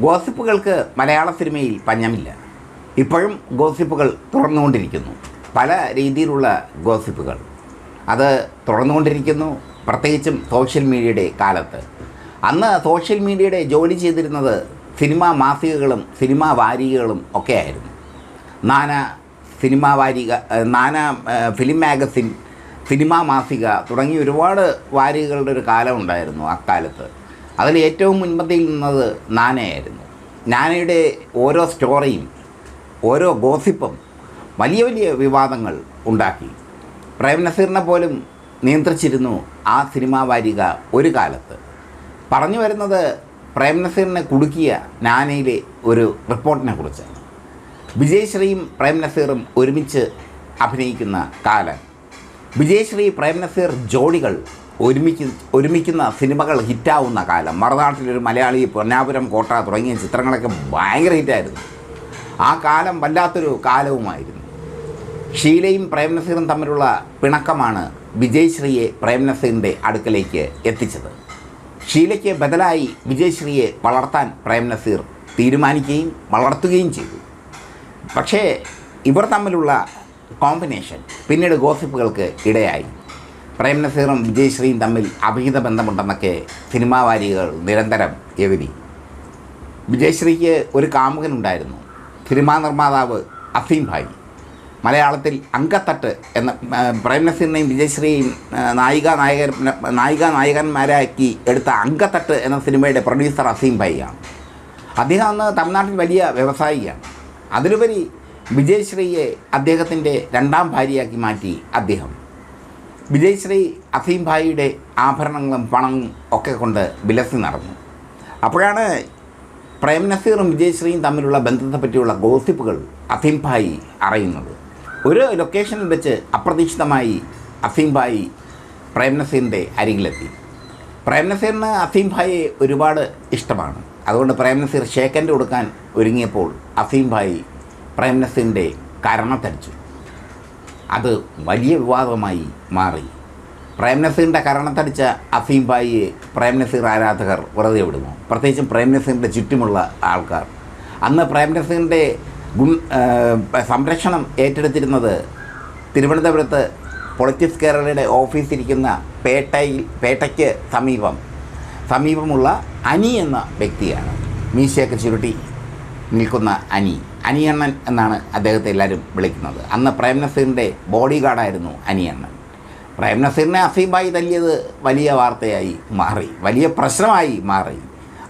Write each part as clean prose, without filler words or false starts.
ഗോസിപ്പുകൾക്ക് മലയാള സിനിമയിൽ പഞ്ഞമില്ല. ഇപ്പോഴും ഗോസിപ്പുകൾ തുറന്നുകൊണ്ടിരിക്കുന്നു. പല രീതിയിലുള്ള ഗോസിപ്പുകൾ അത് തുറന്നുകൊണ്ടിരിക്കുന്നു. പ്രത്യേകിച്ചും സോഷ്യൽ മീഡിയയുടെ കാലത്ത്. അന്ന് സോഷ്യൽ മീഡിയയുടെ ജോലി ചെയ്തിരുന്നത് സിനിമാ മാസികകളും സിനിമാ വാരികകളും ഒക്കെ ആയിരുന്നു. നാനാ സിനിമാ വാരിക, നാനാ ഫിലിം മാഗസിൻ, സിനിമാ മാസിക തുടങ്ങി ഒരുപാട് വാരികകളുടെ ഒരു കാലം ഉണ്ടായിരുന്നു അക്കാലത്ത്. അതിൽ ഏറ്റവും മുൻപന്തിയിൽ നിന്നത് നാനയായിരുന്നു. നാനയുടെ ഓരോ സ്റ്റോറിയും ഓരോ ഗോസിപ്പും വലിയ വലിയ വിവാദങ്ങൾ ഉണ്ടാക്കി. പ്രേം നസീറിനെ പോലും നിയന്ത്രിച്ചിരുന്നു ആ സിനിമാ വാരിക ഒരു കാലത്ത്. പറഞ്ഞു വരുന്നത് പ്രേം നസീറിനെ കുടുക്കിയ നാനയിലെ ഒരു റിപ്പോർട്ടിനെ കുറിച്ചാണ്. വിജയശ്രീയും പ്രേം നസീറും ഒരുമിച്ച് അഭിനയിക്കുന്ന കാലം, വിജയശ്രീ പ്രേം നസീർ ജോഡികൾ ഒരുമിക്കുന്ന സിനിമകൾ ഹിറ്റാവുന്ന കാലം. മറുനാട്ടിലൊരു മലയാളി, പൊന്നാപുരം കോട്ട തുടങ്ങിയ ചിത്രങ്ങളൊക്കെ ഭയങ്കര ഹിറ്റായിരുന്നു. ആ കാലം വല്ലാത്തൊരു കാലവുമായിരുന്നു. ഷീലയും പ്രേം നസീറും തമ്മിലുള്ള പിണക്കമാണ് വിജയശ്രീയെ പ്രേം നസീറിൻ്റെ അടുക്കലേക്ക് എത്തിച്ചത്. ഷീലയ്ക്ക് ബദലായി വിജയശ്രീയെ വളർത്താൻ പ്രേം നസീർ തീരുമാനിക്കുകയും വളർത്തുകയും ചെയ്തു. പക്ഷേ ഇവർ തമ്മിലുള്ള കോമ്പിനേഷൻ പിന്നീട് ഗോസിപ്പുകൾക്ക് ഇടയായി. പ്രേം നസീറും വിജയശ്രീയും തമ്മിൽ അഭിഹിത ബന്ധമുണ്ടെന്നൊക്കെ സിനിമാ വാരികകൾ നിരന്തരം എഴുതി. വിജയശ്രീക്ക് ഒരു കാമുകനുണ്ടായിരുന്നു, സിനിമാ നിർമ്മാതാവ് അസീം ഭായ്. മലയാളത്തിൽ അങ്കത്തട്ട് എന്ന പ്രേം നസീറിനെയും വിജയശ്രീയും നായികന്മാരാക്കി എടുത്ത അങ്കത്തട്ട് എന്ന സിനിമയുടെ പ്രൊഡ്യൂസർ അസീം ഭായിയാണ്. അദ്ദേഹം അന്ന് തമിഴ്നാട്ടിൽ വലിയ വ്യവസായിയാണ്. അതിലുപരി വിജയശ്രീയെ അദ്ദേഹത്തിൻ്റെ രണ്ടാം ഭാര്യയാക്കി മാറ്റി അദ്ദേഹം. വിജയശ്രീ അസീം ഭായിയുടെ ആഭരണങ്ങളും പണവും ഒക്കെ കൊണ്ട് വിലസി നടന്നു. അപ്പോഴാണ് പ്രേം നസീറും വിജയശ്രീയും തമ്മിലുള്ള ബന്ധത്തെ പറ്റിയുള്ള ഗോസിപ്പുകൾ അസീം ഭായി അറിയുന്നത്. ഒരു ലൊക്കേഷനിൽ വെച്ച് അപ്രതീക്ഷിതമായി അസീം ഭായി പ്രേം നസീറിൻ്റെ അരികിലെത്തി. പ്രേം നസീറിന് അസീം ഭായിയെ ഒരുപാട് ഇഷ്ടമാണ്. അതുകൊണ്ട് പ്രേം നസീർ ഷേക്കൻഡ് കൊടുക്കാൻ ഒരുങ്ങിയപ്പോൾ അസീം ഭായി പ്രേം നസീറിൻ്റെ കരണത്തടിച്ചു. അത് വലിയ വിവാദമായി മാറി. പ്രേം നസീറിൻ്റെ കരണത്തടിച്ച അസീം ഭായിയെ പ്രേം നസീർ ആരാധകർ വെറുതെ വിടുന്നു, പ്രത്യേകിച്ചും പ്രേം നസീറിൻ്റെ ചുറ്റുമുള്ള ആൾക്കാർ. അന്ന് പ്രേം നസീറിൻ്റെ സംരക്ഷണം ഏറ്റെടുത്തിരുന്നത് തിരുവനന്തപുരത്ത് പൊളിറ്റിക്സ് കേരളയുടെ ഓഫീസിരിക്കുന്ന പേട്ടയ്ക്ക് സമീപമുള്ള അനി എന്ന വ്യക്തിയാണ്. മീശയൊക്കെ ചുരുട്ടി നിൽക്കുന്ന അനിയണ്ണൻ എന്നാണ് അദ്ദേഹത്തെ എല്ലാവരും വിളിക്കുന്നത്. അന്ന് പ്രേം നസീറിൻ്റെ ബോഡി ഗാർഡായിരുന്നു അനിയണ്ണൻ. പ്രേം നസീറിനെ അസീം ഭായി തല്ലിയത് വലിയ വാർത്തയായി മാറി, വലിയ പ്രശ്നമായി മാറി.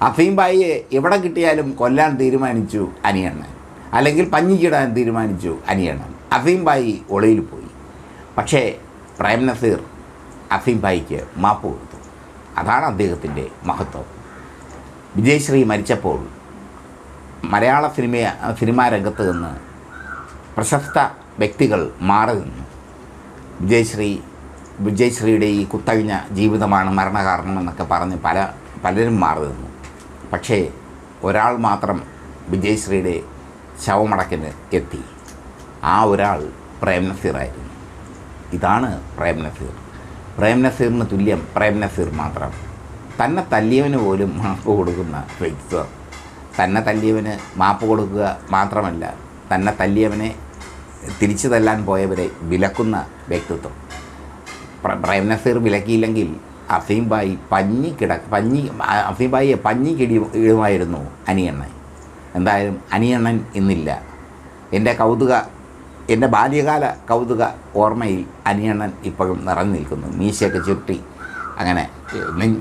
അസീം ഭായിയെ എവിടെ കിട്ടിയാലും കൊല്ലാൻ തീരുമാനിച്ചു അനിയണ്ണൻ, അല്ലെങ്കിൽ പഞ്ഞിക്കിടാൻ തീരുമാനിച്ചു അനിയണ്ണൻ. അസീം ഭായി ഒളിയിൽ പോയി. പക്ഷേ പ്രേം നസീർ അസീം ഭായിക്ക് മാപ്പ് കൊടുത്തു. അതാണ് അദ്ദേഹത്തിൻ്റെ മഹത്വം. വിജയശ്രീ മരിച്ചപ്പോൾ മലയാള സിനിമാ രംഗത്ത് നിന്ന് പ്രശസ്ത വ്യക്തികൾ മാറി നിന്നു. വിജയശ്രീയുടെ ഈ കുത്തഴിഞ്ഞ ജീവിതമാണ് മരണകാരണമെന്നൊക്കെ പറഞ്ഞ് പലരും മാറി നിന്നു. പക്ഷേ ഒരാൾ മാത്രം വിജയശ്രീയുടെ ശവമടക്കിന് എത്തി. ആ ഒരാൾ പ്രേം നസീറായിരുന്നു. ഇതാണ് പ്രേം നസീർ. പ്രേം നസീറിന് തുല്യം പ്രേം നസീർ മാത്രം. തന്നെ തല്ലിയവന് പോലും മാപ്പ് കൊടുക്കുന്ന വ്യക്തിത്വം. തന്നെ തല്ലിയവന് മാപ്പ് കൊടുക്കുക മാത്രമല്ല, തന്നെ തല്ലിയവനെ തിരിച്ചു തല്ലാൻ പോയവരെ വിലക്കുന്ന വ്യക്തിത്വം. പ്രേം നസീർ വിലക്കിയില്ലെങ്കിൽ അസീം ഭായി അസീം ഭായിയെ ഇടുമായിരുന്നു അനിയണ്ണൻ. എന്തായാലും അനിയണ്ണൻ ഇന്നില്ല. എൻ്റെ ബാല്യകാല കൗതുക ഓർമ്മയിൽ അനിയണ്ണൻ ഇപ്പോഴും നിറഞ്ഞു നിൽക്കുന്നു. മീശയൊക്കെ ചുരുട്ടി അങ്ങനെ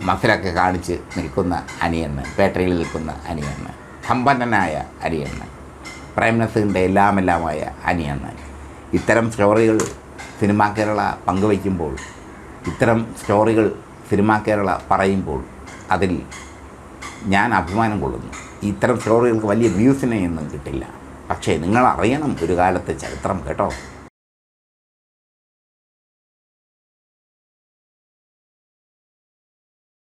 മസിലൊക്കെ കാണിച്ച് നിൽക്കുന്ന അനിയണ്ണൻ, പേട്ടയിൽ നിൽക്കുന്ന അനിയണ്ണൻ, സമ്പന്നനായ അനിയണ്ണൻ, പ്രേം നസീറിൻ്റെ എല്ലാമെല്ലാമായ അനിയണ്ണൻ. ഇത്തരം സ്റ്റോറികൾ സിനിമാ കേരള പങ്കുവയ്ക്കുമ്പോൾ, ഇത്തരം സ്റ്റോറികൾ സിനിമാ കേരള പറയുമ്പോൾ അതിൽ ഞാൻ അഭിമാനം കൊള്ളുന്നു. ഇത്തരം സ്റ്റോറികൾക്ക് വലിയ വ്യൂസിനെ ഒന്നും കിട്ടില്ല. പക്ഷേ നിങ്ങൾ അറിയണം ഒരു കാലത്തെ ചരിത്രം കേട്ടോ.